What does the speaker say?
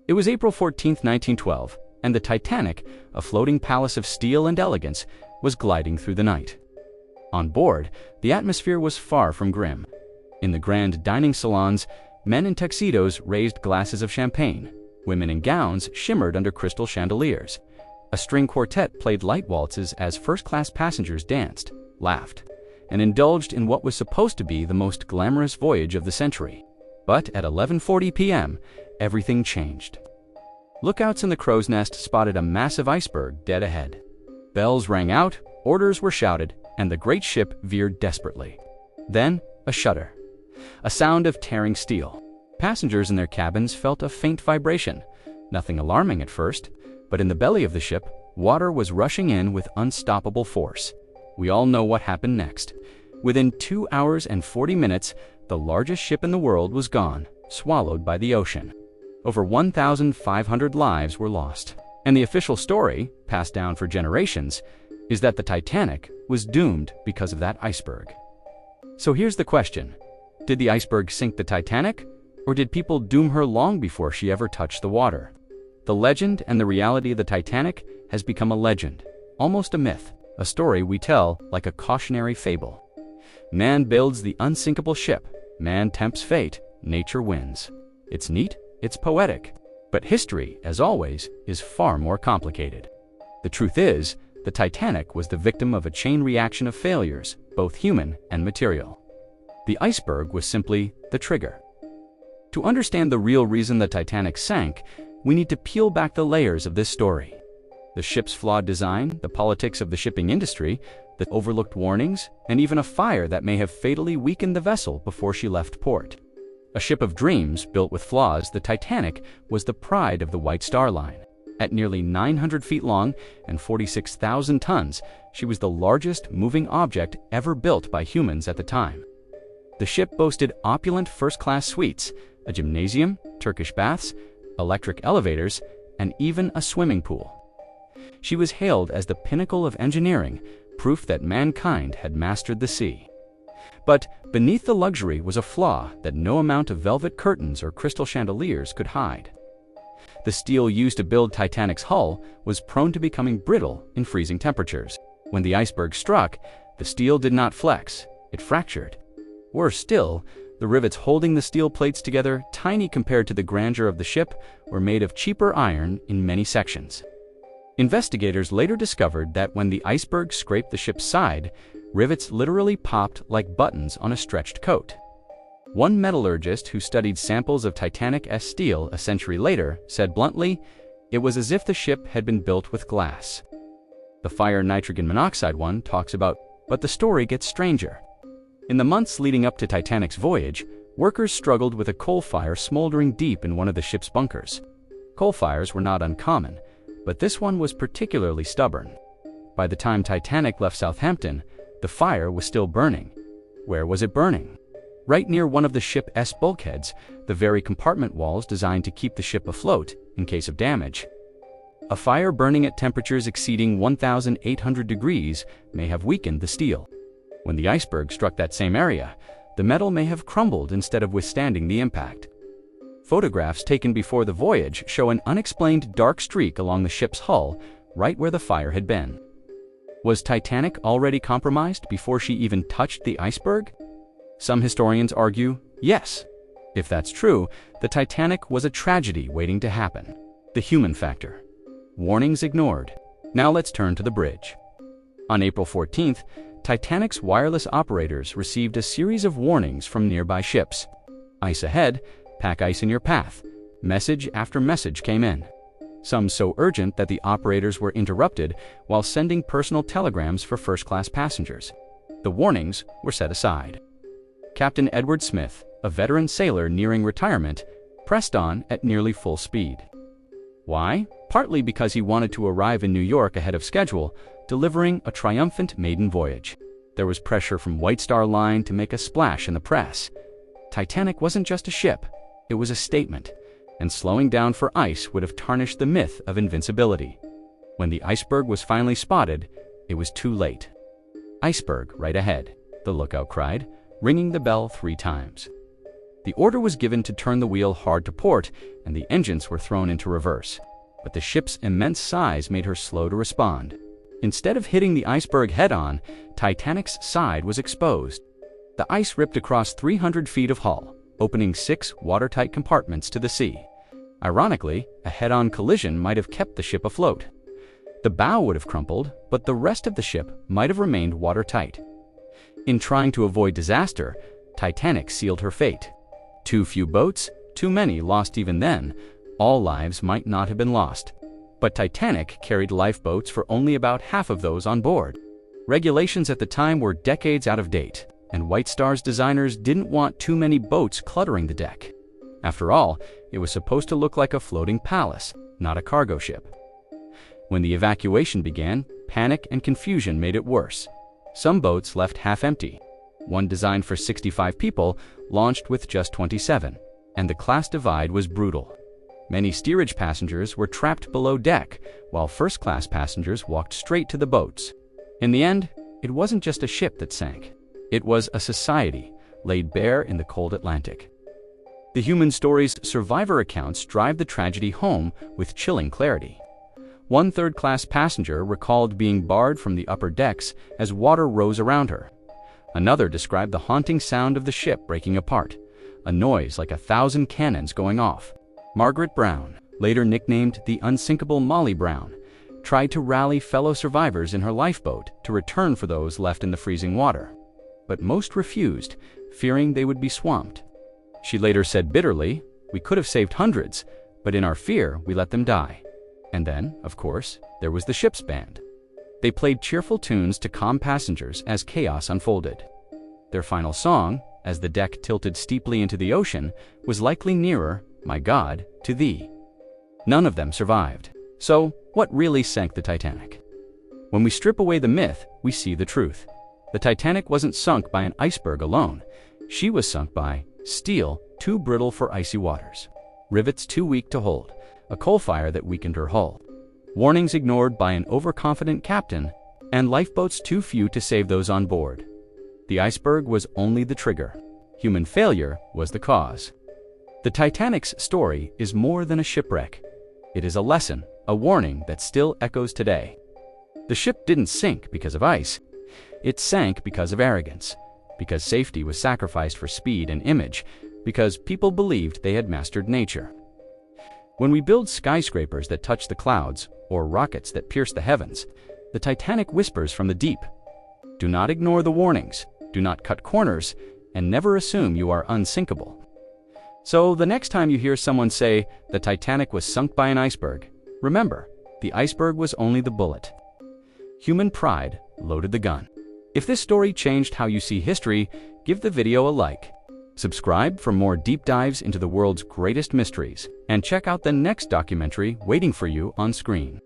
It was April 14, 1912, and the Titanic, a floating palace of steel and elegance, was gliding through the night. On board, the atmosphere was far from grim. In the grand dining salons, men in tuxedos raised glasses of champagne. Women in gowns shimmered under crystal chandeliers. A string quartet played light waltzes as first-class passengers danced, laughed, and indulged in what was supposed to be the most glamorous voyage of the century. But at 11:40 p.m., everything changed. Lookouts in the crow's nest spotted a massive iceberg dead ahead. Bells rang out, orders were shouted, and the great ship veered desperately. Then, a shudder. A sound of tearing steel. Passengers in their cabins felt a faint vibration. Nothing alarming at first, but in the belly of the ship, water was rushing in with unstoppable force. We all know what happened next. Within 2 hours and 40 minutes, the largest ship in the world was gone, swallowed by the ocean. Over 1,500 lives were lost. And the official story, passed down for generations, is that the Titanic was doomed because of that iceberg. So here's the question. Did the iceberg sink the Titanic, or did people doom her long before she ever touched the water? The legend and the reality of the Titanic has become a legend, almost a myth, a story we tell like a cautionary fable. Man builds the unsinkable ship, man tempts fate, nature wins. It's neat, it's poetic, but history, as always, is far more complicated. The truth is, the Titanic was the victim of a chain reaction of failures, both human and material. The iceberg was simply the trigger. To understand the real reason the Titanic sank, we need to peel back the layers of this story. The ship's flawed design, the politics of the shipping industry, the overlooked warnings, and even a fire that may have fatally weakened the vessel before she left port. A ship of dreams built with flaws, the Titanic was the pride of the White Star Line. At nearly 900 feet long and 46,000 tons, she was the largest moving object ever built by humans at the time. The ship boasted opulent first-class suites, a gymnasium, Turkish baths, electric elevators, and even a swimming pool. She was hailed as the pinnacle of engineering, proof that mankind had mastered the sea. But beneath the luxury was a flaw that no amount of velvet curtains or crystal chandeliers could hide. The steel used to build Titanic's hull was prone to becoming brittle in freezing temperatures. When the iceberg struck, the steel did not flex, it fractured. Worse still, the rivets holding the steel plates together, tiny compared to the grandeur of the ship, were made of cheaper iron in many sections. Investigators later discovered that when the iceberg scraped the ship's side, rivets literally popped like buttons on a stretched coat. One metallurgist who studied samples of Titanic-S steel a century later said bluntly, "It was as if the ship had been built with glass." The fire nitrogen monoxide one talks about, but the story gets stranger. In the months leading up to Titanic's voyage, workers struggled with a coal fire smoldering deep in one of the ship's bunkers. Coal fires were not uncommon, but this one was particularly stubborn. By the time Titanic left Southampton, the fire was still burning. Where was it burning? Right near one of the ship's bulkheads, the very compartment walls designed to keep the ship afloat in case of damage. A fire burning at temperatures exceeding 1,800 degrees may have weakened the steel. When the iceberg struck that same area, the metal may have crumbled instead of withstanding the impact. Photographs taken before the voyage show an unexplained dark streak along the ship's hull, right where the fire had been. Was Titanic already compromised before she even touched the iceberg? Some historians argue, yes. If that's true, the Titanic was a tragedy waiting to happen. The human factor. Warnings ignored. Now let's turn to the bridge. On April 14th, Titanic's wireless operators received a series of warnings from nearby ships. Ice ahead, pack ice in your path. Message after message came in. Some so urgent that the operators were interrupted while sending personal telegrams for first-class passengers. The warnings were set aside. Captain Edward Smith, a veteran sailor nearing retirement, pressed on at nearly full speed. Why? Partly because he wanted to arrive in New York ahead of schedule, delivering a triumphant maiden voyage. There was pressure from White Star Line to make a splash in the press. Titanic wasn't just a ship, it was a statement, and slowing down for ice would have tarnished the myth of invincibility. When the iceberg was finally spotted, it was too late. "Iceberg right ahead," the lookout cried, ringing the bell 3 times. The order was given to turn the wheel hard to port, and the engines were thrown into reverse. But the ship's immense size made her slow to respond. Instead of hitting the iceberg head-on, Titanic's side was exposed. The ice ripped across 300 feet of hull, opening 6 watertight compartments to the sea. Ironically, a head-on collision might have kept the ship afloat. The bow would have crumpled, but the rest of the ship might have remained watertight. In trying to avoid disaster, Titanic sealed her fate. Too few boats, too many lost even then. All lives might not have been lost. But Titanic carried lifeboats for only about half of those on board. Regulations at the time were decades out of date, and White Star's designers didn't want too many boats cluttering the deck. After all, it was supposed to look like a floating palace, not a cargo ship. When the evacuation began, panic and confusion made it worse. Some boats left half empty. One designed for 65 people launched with just 27, and the class divide was brutal. Many steerage passengers were trapped below deck, while first-class passengers walked straight to the boats. In the end, it wasn't just a ship that sank. It was a society laid bare in the cold Atlantic. The human story's survivor accounts drive the tragedy home with chilling clarity. One third-class passenger recalled being barred from the upper decks as water rose around her. Another described the haunting sound of the ship breaking apart, a noise like 1,000 cannons going off. Margaret Brown, later nicknamed the unsinkable Molly Brown, tried to rally fellow survivors in her lifeboat to return for those left in the freezing water. But most refused, fearing they would be swamped. She later said bitterly, "We could have saved hundreds, but in our fear we let them die." And then, of course, there was the ship's band. They played cheerful tunes to calm passengers as chaos unfolded. Their final song, as the deck tilted steeply into the ocean, was likely nearer, "My God, to Thee." None of them survived. So, what really sank the Titanic? When we strip away the myth, we see the truth. The Titanic wasn't sunk by an iceberg alone. She was sunk by steel too brittle for icy waters, rivets too weak to hold, a coal fire that weakened her hull, warnings ignored by an overconfident captain, and lifeboats too few to save those on board. The iceberg was only the trigger. Human failure was the cause. The Titanic's story is more than a shipwreck. It is a lesson, a warning that still echoes today. The ship didn't sink because of ice. It sank because of arrogance, because safety was sacrificed for speed and image, because people believed they had mastered nature. When we build skyscrapers that touch the clouds, or rockets that pierce the heavens, the Titanic whispers from the deep. Do not ignore the warnings, do not cut corners, and never assume you are unsinkable. So the next time you hear someone say the Titanic was sunk by an iceberg, remember, the iceberg was only the bullet. Human pride loaded the gun. If this story changed how you see history, give the video a like. Subscribe for more deep dives into the world's greatest mysteries, and check out the next documentary waiting for you on screen.